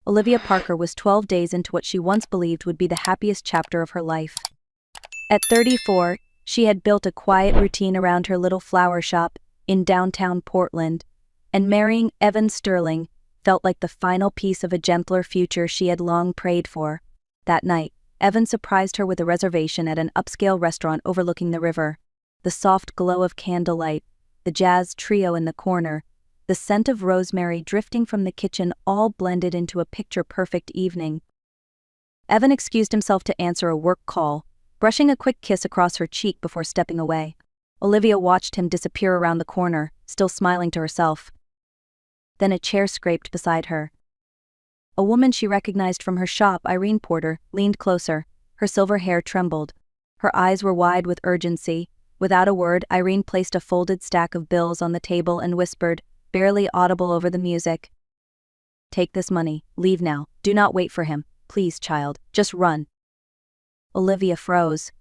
Olivia Parker was 12 days into what she once believed would be the happiest chapter of her life. At 34, she had built a quiet routine around her little flower shop in downtown Portland, and marrying Evan Sterling felt like the final piece of a gentler future she had long prayed for. That night, Evan surprised her with a reservation at an upscale restaurant overlooking the river. The soft glow of candlelight, the jazz trio in the corner, the scent of rosemary drifting from the kitchen all blended into a picture-perfect evening. Evan excused himself to answer a work call, brushing a quick kiss across her cheek before stepping away. Olivia watched him disappear around the corner, still smiling to herself. Then a chair scraped beside her. A woman she recognized from her shop, Irene Porter, leaned closer. Her silver hair trembled. Her eyes were wide with urgency. Without a word, Irene placed a folded stack of bills on the table and whispered, barely audible over the music. "Take this money. Leave now. Do not wait for him. Please, child. Just run." Olivia froze.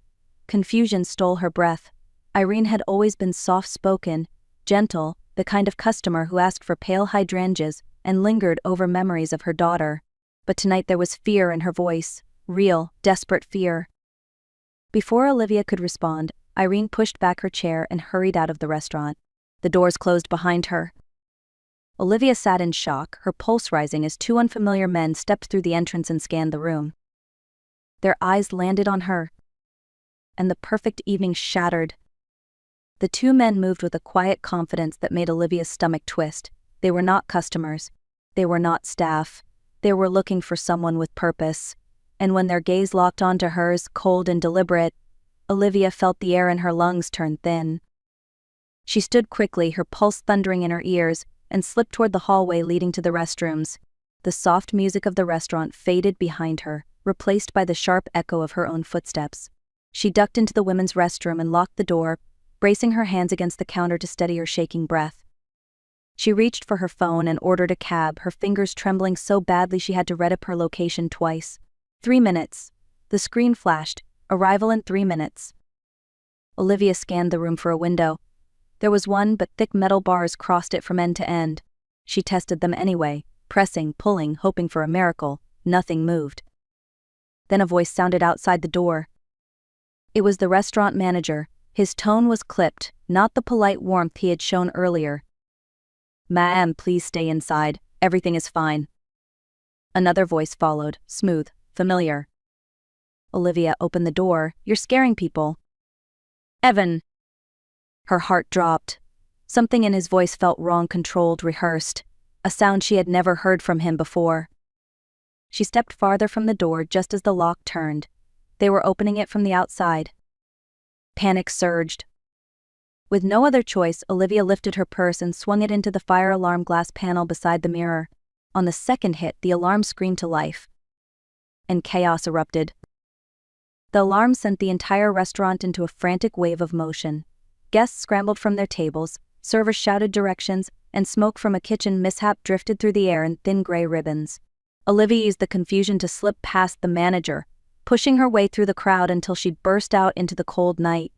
Confusion stole her breath. Irene had always been soft-spoken, gentle, the kind of customer who asked for pale hydrangeas and lingered over memories of her daughter. But tonight there was fear in her voice, real, desperate fear. Before Olivia could respond, Irene pushed back her chair and hurried out of the restaurant. The doors closed behind her. Olivia sat in shock, her pulse rising as two unfamiliar men stepped through the entrance and scanned the room. Their eyes landed on her, and the perfect evening shattered. The two men moved with a quiet confidence that made Olivia's stomach twist. They were not customers. They were not staff. They were looking for someone with purpose. And when their gaze locked onto hers, cold and deliberate, Olivia felt the air in her lungs turn thin. She stood quickly, her pulse thundering in her ears, and slipped toward the hallway leading to the restrooms. The soft music of the restaurant faded behind her, replaced by the sharp echo of her own footsteps. She ducked into the women's restroom and locked the door, bracing her hands against the counter to steady her shaking breath. She reached for her phone and ordered a cab, her fingers trembling so badly she had to read up her location twice. 3 minutes. The screen flashed. Arrival in 3 minutes. Olivia scanned the room for a window. There was one, but thick metal bars crossed it from end to end. She tested them anyway, pressing, pulling, hoping for a miracle. Nothing moved. Then a voice sounded outside the door. It was the restaurant manager. His tone was clipped, not the polite warmth he had shown earlier. "Ma'am, please stay inside. Everything is fine." Another voice followed, smooth, familiar. Olivia opened the door. "You're scaring people." "Evan." Her heart dropped. Something in his voice felt wrong, controlled, rehearsed, a sound she had never heard from him before. She stepped farther from the door just as the lock turned. They were opening it from the outside. Panic surged. With no other choice, Olivia lifted her purse and swung it into the fire alarm glass panel beside the mirror. On the second hit, the alarm screamed to life. And chaos erupted. The alarm sent the entire restaurant into a frantic wave of motion. Guests scrambled from their tables, servers shouted directions, and smoke from a kitchen mishap drifted through the air in thin gray ribbons. Olivia used the confusion to slip past the manager, pushing her way through the crowd until she burst out into the cold night.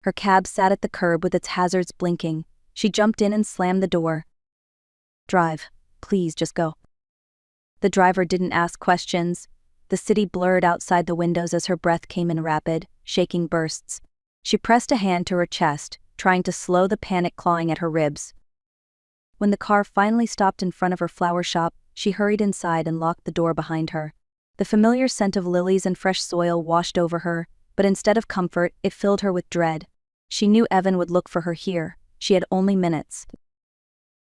Her cab sat at the curb with its hazards blinking. She jumped in and slammed the door. "Drive. Please, just go." The driver didn't ask questions. The city blurred outside the windows as her breath came in rapid, shaking bursts. She pressed a hand to her chest, trying to slow the panic clawing at her ribs. When the car finally stopped in front of her flower shop, she hurried inside and locked the door behind her. The familiar scent of lilies and fresh soil washed over her, but instead of comfort, it filled her with dread. She knew Evan would look for her here. She had only minutes.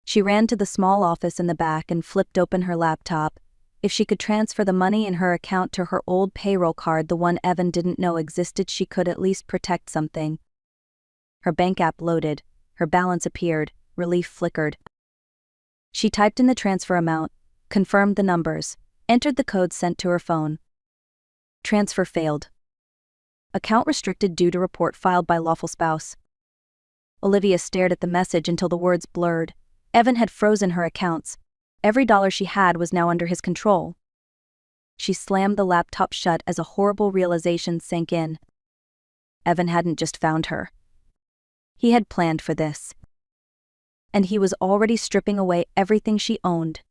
She ran to the small office in the back and flipped open her laptop. If she could transfer the money in her account to her old payroll card, the one Evan didn't know existed, she could at least protect something. Her bank app loaded. Her balance appeared. Relief flickered. She typed in the transfer amount, confirmed the numbers, entered the code sent to her phone. Transfer failed. Account restricted due to report filed by lawful spouse. Olivia stared at the message until the words blurred. Evan had frozen her accounts. Every dollar she had was now under his control. She slammed the laptop shut as a horrible realization sank in. Evan hadn't just found her. He had planned for this. And he was already stripping away everything she owned.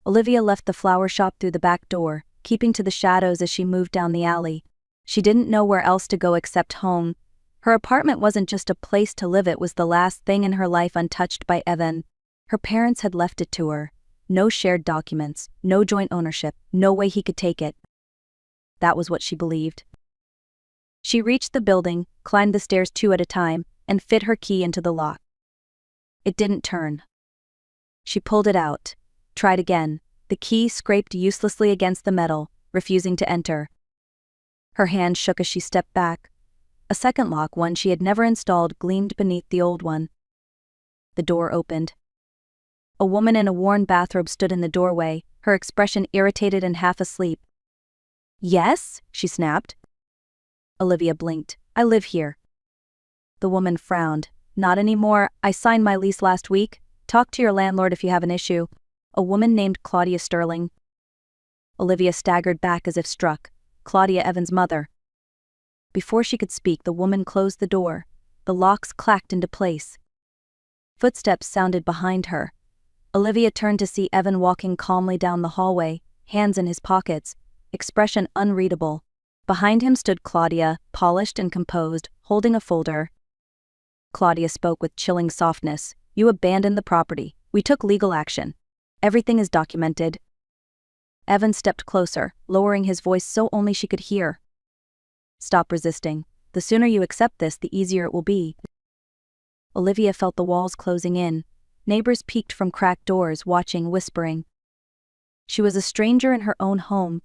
Olivia left the flower shop through the back door, keeping to the shadows as she moved down the alley. She didn't know where else to go except home. Her apartment wasn't just a place to live, it was the last thing in her life untouched by Evan. Her parents had left it to her. No shared documents, no joint ownership, no way he could take it. That was what she believed. She reached the building, climbed the stairs 2 at a time, and fit her key into the lock. It didn't turn. She pulled it out. Tried again. The key scraped uselessly against the metal, refusing to enter. Her hand shook as she stepped back. A second lock, one she had never installed, gleamed beneath the old one. The door opened. A woman in a worn bathrobe stood in the doorway, her expression irritated and half asleep. "Yes?" she snapped. Olivia blinked. "I live here." The woman frowned. "Not anymore. I signed my lease last week. Talk to your landlord if you have an issue." A woman named Claudia Sterling. Olivia staggered back as if struck. Claudia, Evan's mother. Before she could speak, the woman closed the door. The locks clacked into place. Footsteps sounded behind her. Olivia turned to see Evan walking calmly down the hallway, hands in his pockets, expression unreadable. Behind him stood Claudia, polished and composed, holding a folder. Claudia spoke with chilling softness. "You abandoned the property. We took legal action. Everything is documented." Evan stepped closer, lowering his voice so only she could hear. "Stop resisting. The sooner you accept this, the easier it will be." Olivia felt the walls closing in. Neighbors peeked from cracked doors, watching, whispering. She was a stranger in her own home.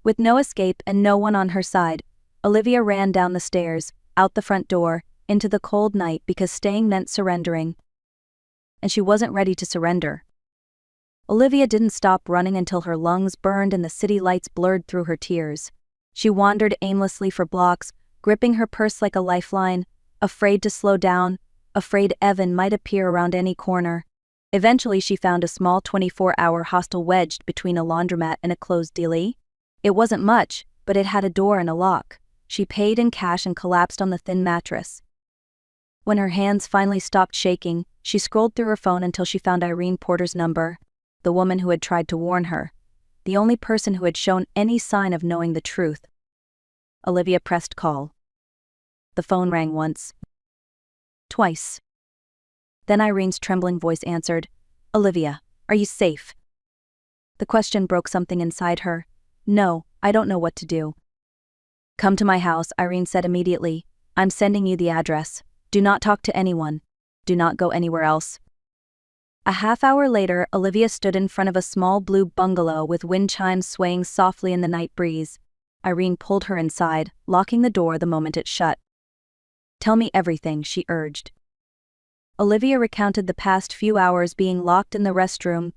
With no escape and no one on her side, Olivia ran down the stairs, out the front door, into the cold night, because staying meant surrendering. And she wasn't ready to surrender. Olivia didn't stop running until her lungs burned and the city lights blurred through her tears. She wandered aimlessly for blocks, gripping her purse like a lifeline, afraid to slow down, afraid Evan might appear around any corner. Eventually she found a small 24-hour hostel wedged between a laundromat and a closed deli. It wasn't much, but it had a door and a lock. She paid in cash and collapsed on the thin mattress. When her hands finally stopped shaking, she scrolled through her phone until she found Irene Porter's number, the woman who had tried to warn her, the only person who had shown any sign of knowing the truth. Olivia pressed call. The phone rang once. Twice. Then Irene's trembling voice answered. "Olivia, are you safe?" The question broke something inside her. "No, I don't know what to do." "Come to my house," Irene said immediately. "I'm sending you the address. Do not talk to anyone. Do not go anywhere else." A half-hour later, Olivia stood in front of a small blue bungalow with wind chimes swaying softly in the night breeze. Irene pulled her inside, locking the door the moment it shut. "Tell me everything," she urged. Olivia recounted the past few hours being locked in the restroom,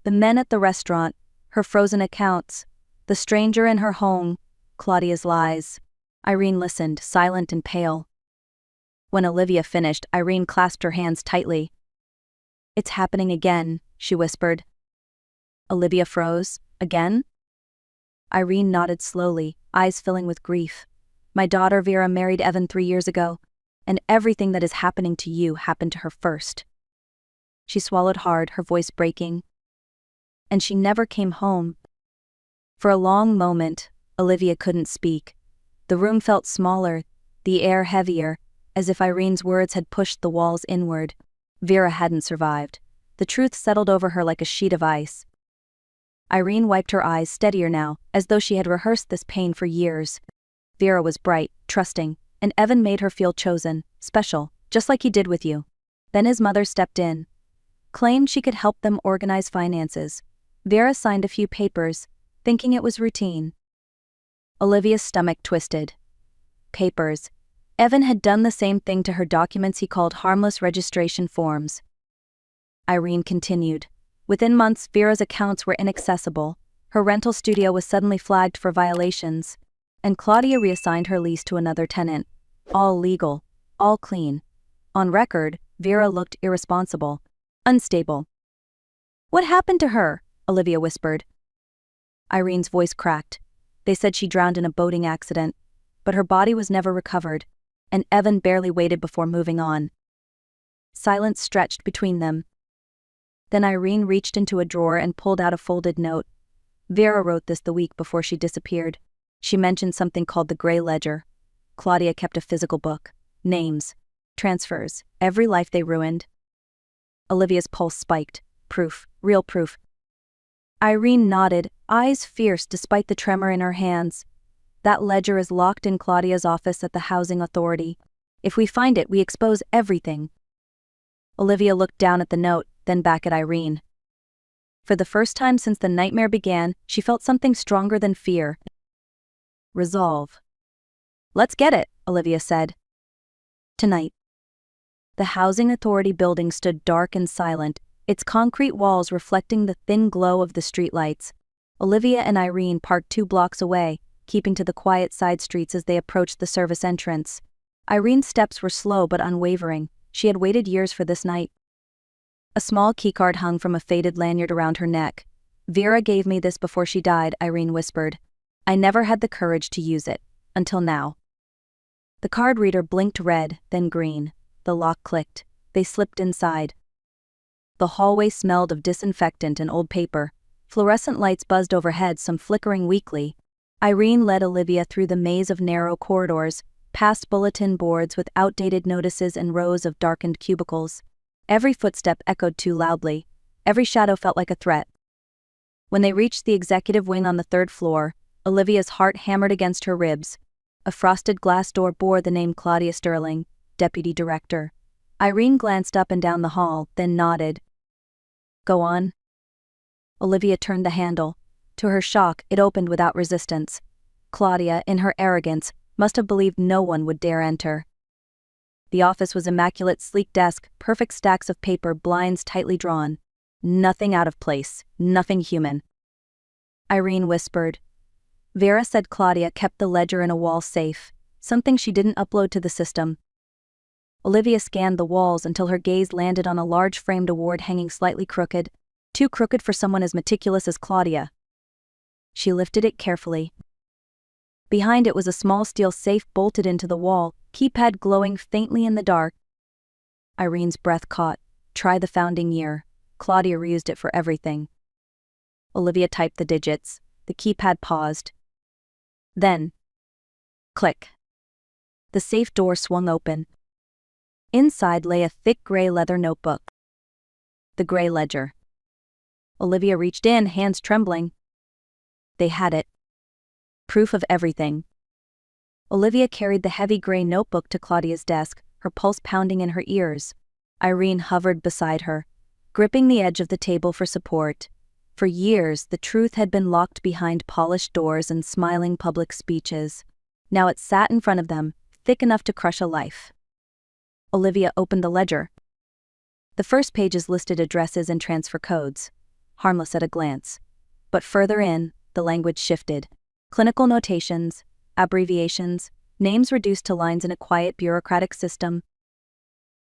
the men at the restaurant, her frozen accounts, the stranger in her home, Claudia's lies. Irene listened, silent and pale. When Olivia finished, Irene clasped her hands tightly. "It's happening again," she whispered. Olivia froze. "Again?" Irene nodded slowly, eyes filling with grief. "My daughter Vera married Evan 3 years ago, and everything that is happening to you happened to her first." She swallowed hard, her voice breaking. "And she never came home." For a long moment, Olivia couldn't speak. The room felt smaller, the air heavier, as if Irene's words had pushed the walls inward. Vera hadn't survived. The truth settled over her like a sheet of ice. Irene wiped her eyes, steadier now, as though she had rehearsed this pain for years. Vera was bright, trusting, and Evan made her feel chosen, special, just like he did with you. Then his mother stepped in. Claimed she could help them organize finances. Vera signed a few papers, thinking it was routine. Olivia's stomach twisted. Papers. Evan had done the same thing to her documents he called harmless registration forms. Irene continued. Within months, Vera's accounts were inaccessible. Her rental studio was suddenly flagged for violations, and Claudia reassigned her lease to another tenant. All legal, all clean. On record, Vera looked irresponsible, unstable. "What happened to her?" Olivia whispered. Irene's voice cracked. "They said she drowned in a boating accident, but her body was never recovered, and Evan barely waited before moving on." Silence stretched between them. Then Irene reached into a drawer and pulled out a folded note. Vera wrote this the week before she disappeared. She mentioned something called the Gray Ledger. Claudia kept a physical book. Names. Transfers. Every life they ruined. Olivia's pulse spiked. Proof. Real proof. Irene nodded, eyes fierce despite the tremor in her hands. That ledger is locked in Claudia's office at the housing authority. If we find it, we expose everything. Olivia looked down at the note, then back at Irene. For the first time since the nightmare began, she felt something stronger than fear. Resolve. Let's get it, Olivia said. Tonight. The housing authority building stood dark and silent, its concrete walls reflecting the thin glow of the streetlights. Olivia and Irene parked 2 blocks away, keeping to the quiet side streets as they approached the service entrance. Irene's steps were slow but unwavering. She had waited years for this night. A small keycard hung from a faded lanyard around her neck. Vera gave me this before she died, Irene whispered. I never had the courage to use it, until now. The card reader blinked red, then green. The lock clicked. They slipped inside. The hallway smelled of disinfectant and old paper. Fluorescent lights buzzed overhead, some flickering weakly. Irene led Olivia through the maze of narrow corridors, past bulletin boards with outdated notices and rows of darkened cubicles. Every footstep echoed too loudly. Every shadow felt like a threat. When they reached the executive wing on the 3rd floor, Olivia's heart hammered against her ribs. A frosted glass door bore the name Claudia Sterling, Deputy Director. Irene glanced up and down the hall, then nodded. Go on. Olivia turned the handle. To her shock, it opened without resistance. Claudia, in her arrogance, must have believed no one would dare enter. The office was immaculate, sleek desk, perfect stacks of paper, blinds tightly drawn. Nothing out of place, nothing human. Irene whispered. Vera said Claudia kept the ledger in a wall safe, something she didn't upload to the system. Olivia scanned the walls until her gaze landed on a large framed award hanging slightly crooked, too crooked for someone as meticulous as Claudia. She lifted it carefully. Behind it was a small steel safe bolted into the wall, keypad glowing faintly in the dark. Irene's breath caught. Try the founding year. Claudia reused it for everything. Olivia typed the digits. The keypad paused. Then, click. The safe door swung open. Inside lay a thick gray leather notebook. The Gray Ledger. Olivia reached in, hands trembling. They had it. Proof of everything. Olivia carried the heavy gray notebook to Claudia's desk, her pulse pounding in her ears. Irene hovered beside her, gripping the edge of the table for support. For years, the truth had been locked behind polished doors and smiling public speeches. Now it sat in front of them, thick enough to crush a life. Olivia opened the ledger. The first pages listed addresses and transfer codes, harmless at a glance. But further in, the language shifted. Clinical notations, abbreviations, names reduced to lines in a quiet bureaucratic system.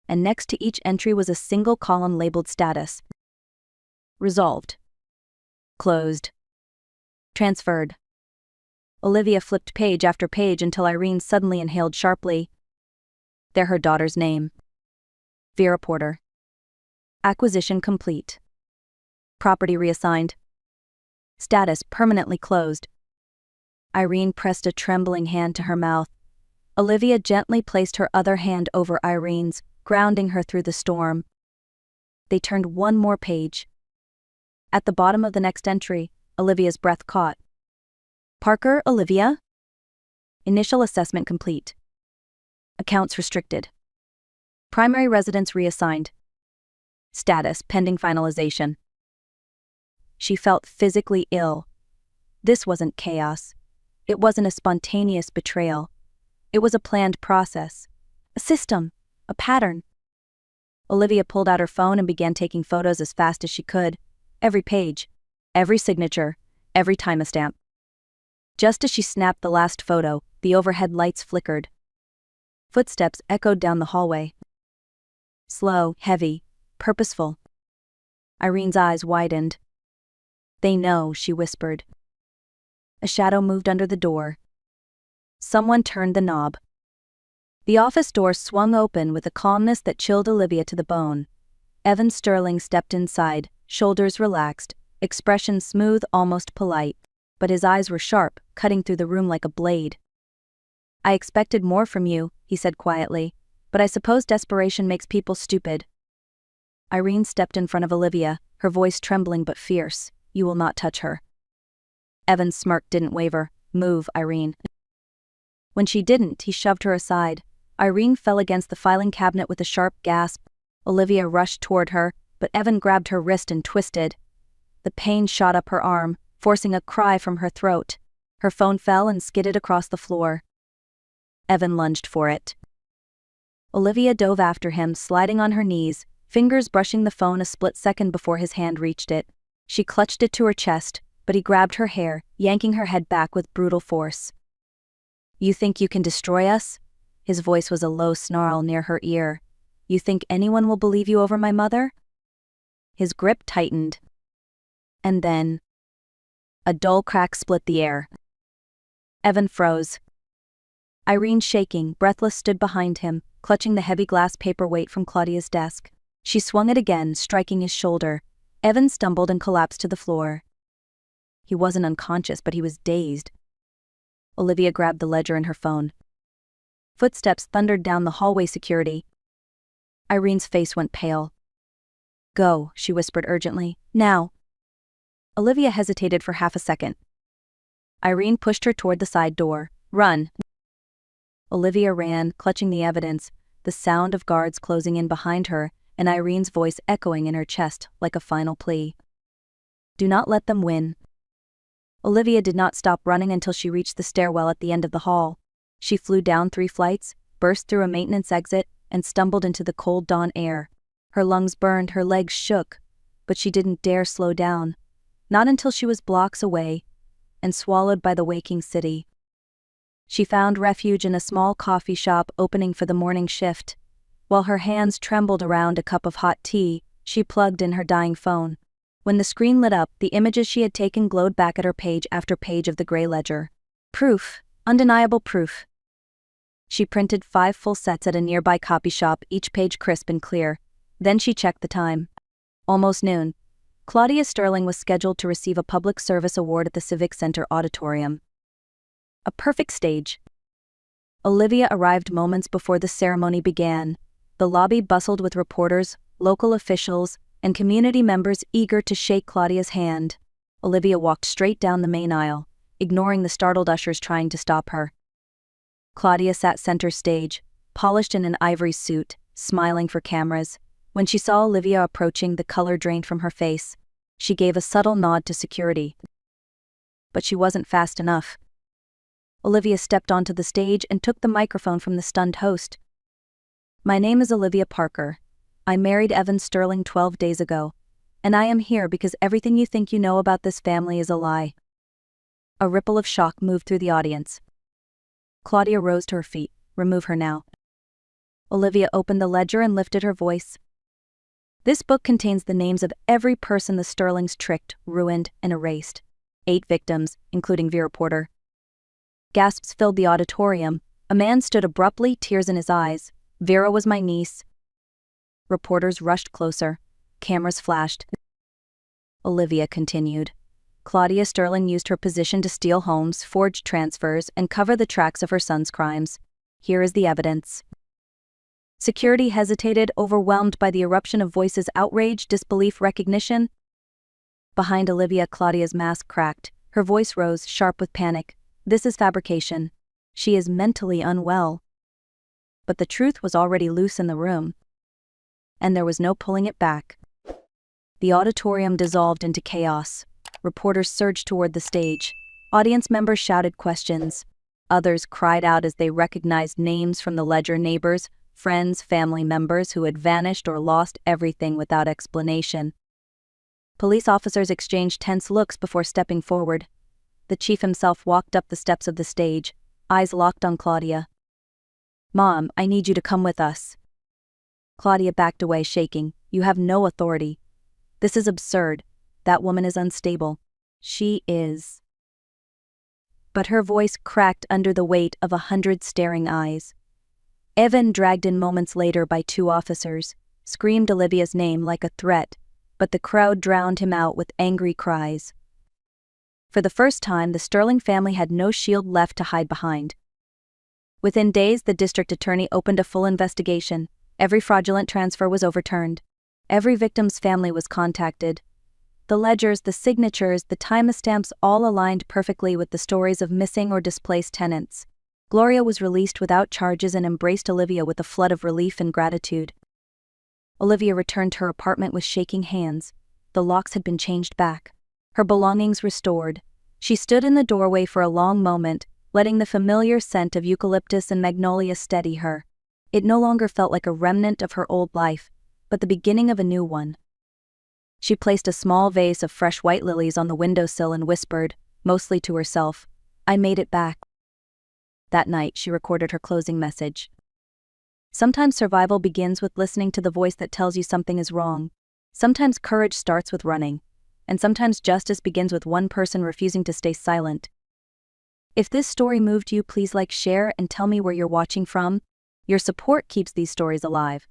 And next to each entry was a single column labeled status. Resolved. Closed. Transferred. Olivia flipped page after page until Irene suddenly inhaled sharply. They're her daughter's name. Vera Porter. Acquisition complete. Property reassigned. Status permanently closed. Irene pressed a trembling hand to her mouth. Olivia gently placed her other hand over Irene's, grounding her through the storm. They turned one more page. At the bottom of the next entry, Olivia's breath caught. Parker, Olivia? Initial assessment complete. Accounts restricted. Primary residence reassigned. Status pending finalization. She felt physically ill. This wasn't chaos. It wasn't a spontaneous betrayal. It was a planned process. A system. A pattern. Olivia pulled out her phone and began taking photos as fast as she could. Every page. Every signature. Every timestamp. Just as she snapped the last photo, the overhead lights flickered. Footsteps echoed down the hallway. Slow, heavy, purposeful. Irene's eyes widened. They know, she whispered. A shadow moved under the door. Someone turned the knob. The office door swung open with a calmness that chilled Olivia to the bone. Evan Sterling stepped inside, shoulders relaxed, expression smooth, almost polite. But his eyes were sharp, cutting through the room like a blade. "I expected more from you," he said quietly, "but I suppose desperation makes people stupid." Irene stepped in front of Olivia, her voice trembling but fierce. "You will not touch her." Evan's smirk didn't waver. "Move, Irene." When she didn't, he shoved her aside. Irene fell against the filing cabinet with a sharp gasp. Olivia rushed toward her, but Evan grabbed her wrist and twisted. The pain shot up her arm, forcing a cry from her throat. Her phone fell and skidded across the floor. Evan lunged for it. Olivia dove after him, sliding on her knees, fingers brushing the phone a split second before his hand reached it. She clutched it to her chest, but he grabbed her hair, yanking her head back with brutal force. "You think you can destroy us?" His voice was a low snarl near her ear. "You think anyone will believe you over my mother?" His grip tightened. And then a dull crack split the air. Evan froze. Irene, shaking, breathless, stood behind him, clutching the heavy glass paperweight from Claudia's desk. She swung it again, striking his shoulder. Evan stumbled and collapsed to the floor. He wasn't unconscious, but he was dazed. Olivia grabbed the ledger and her phone. Footsteps thundered down the hallway. Security. Irene's face went pale. "Go," she whispered urgently. "Now." Olivia hesitated for half a second. Irene pushed her toward the side door. "Run." Olivia ran, clutching the evidence, the sound of guards closing in behind her, and Irene's voice echoing in her chest like a final plea. "Do not let them win." Olivia did not stop running until she reached the stairwell at the end of the hall. She flew down 3 flights, burst through a maintenance exit, and stumbled into the cold dawn air. Her lungs burned, her legs shook, but she didn't dare slow down. Not until she was blocks away and swallowed by the waking city. She found refuge in a small coffee shop opening for the morning shift. While her hands trembled around a cup of hot tea, she plugged in her dying phone. When the screen lit up, the images she had taken glowed back at her page after page of the gray ledger. Proof, undeniable proof. She printed 5 full sets at a nearby copy shop, each page crisp and clear. Then she checked the time. Almost noon. Claudia Sterling was scheduled to receive a public service award at the Civic Center auditorium. A perfect stage. Olivia arrived moments before the ceremony began. The lobby bustled with reporters, local officials, and community members eager to shake Claudia's hand. Olivia walked straight down the main aisle, ignoring the startled ushers trying to stop her. Claudia sat center stage, polished in an ivory suit, smiling for cameras. When she saw Olivia approaching, the color drained from her face. She gave a subtle nod to security. But she wasn't fast enough. Olivia stepped onto the stage and took the microphone from the stunned host. "My name is Olivia Parker. I married Evan Sterling 12 days ago, and I am here because everything you think you know about this family is a lie." A ripple of shock moved through the audience. Claudia rose to her feet. "Remove her now." Olivia opened the ledger and lifted her voice. "This book contains the names of every person the Sterlings tricked, ruined, and erased. 8 victims, including Vera Porter." Gasps filled the auditorium. A man stood abruptly, tears in his eyes. "Vera was my niece." Reporters rushed closer. Cameras flashed. Olivia continued. "Claudia Sterling used her position to steal homes, forge transfers, and cover the tracks of her son's crimes. Here is the evidence." Security hesitated, overwhelmed by the eruption of voices: outrage, disbelief, recognition. Behind Olivia, Claudia's mask cracked. Her voice rose, sharp with panic. "This is fabrication. She is mentally unwell." But the truth was already loose in the room, and there was no pulling it back. The auditorium dissolved into chaos. Reporters surged toward the stage. Audience members shouted questions. Others cried out as they recognized names from the ledger: neighbors, friends, family members who had vanished or lost everything without explanation. Police officers exchanged tense looks before stepping forward. The chief himself walked up the steps of the stage, eyes locked on Claudia. "Mom, I need you to come with us." Claudia backed away, shaking. "You have no authority. This is absurd. That woman is unstable. She is." But her voice cracked under the weight of 100 staring eyes. Evan, dragged in moments later by 2 officers, screamed Olivia's name like a threat. but the crowd drowned him out with angry cries. For the first time, the Sterling family had no shield left to hide behind. Within days, the district attorney opened a full investigation. Every fraudulent transfer was overturned. Every victim's family was contacted. The ledgers, the signatures, the timestamps all aligned perfectly with the stories of missing or displaced tenants. Gloria was released without charges and embraced Olivia with a flood of relief and gratitude. Olivia returned to her apartment with shaking hands. The locks had been changed back. Her belongings restored. She stood in the doorway for a long moment, letting the familiar scent of eucalyptus and magnolia steady her. It no longer felt like a remnant of her old life, but the beginning of a new one. She placed a small vase of fresh white lilies on the windowsill and whispered, mostly to herself, "I made it back." That night, she recorded her closing message. Sometimes survival begins with listening to the voice that tells you something is wrong. Sometimes courage starts with running. And sometimes justice begins with one person refusing to stay silent. If this story moved you, please like, share, and tell me where you're watching from. Your support keeps these stories alive.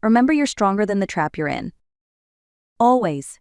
Remember, you're stronger than the trap you're in. Always.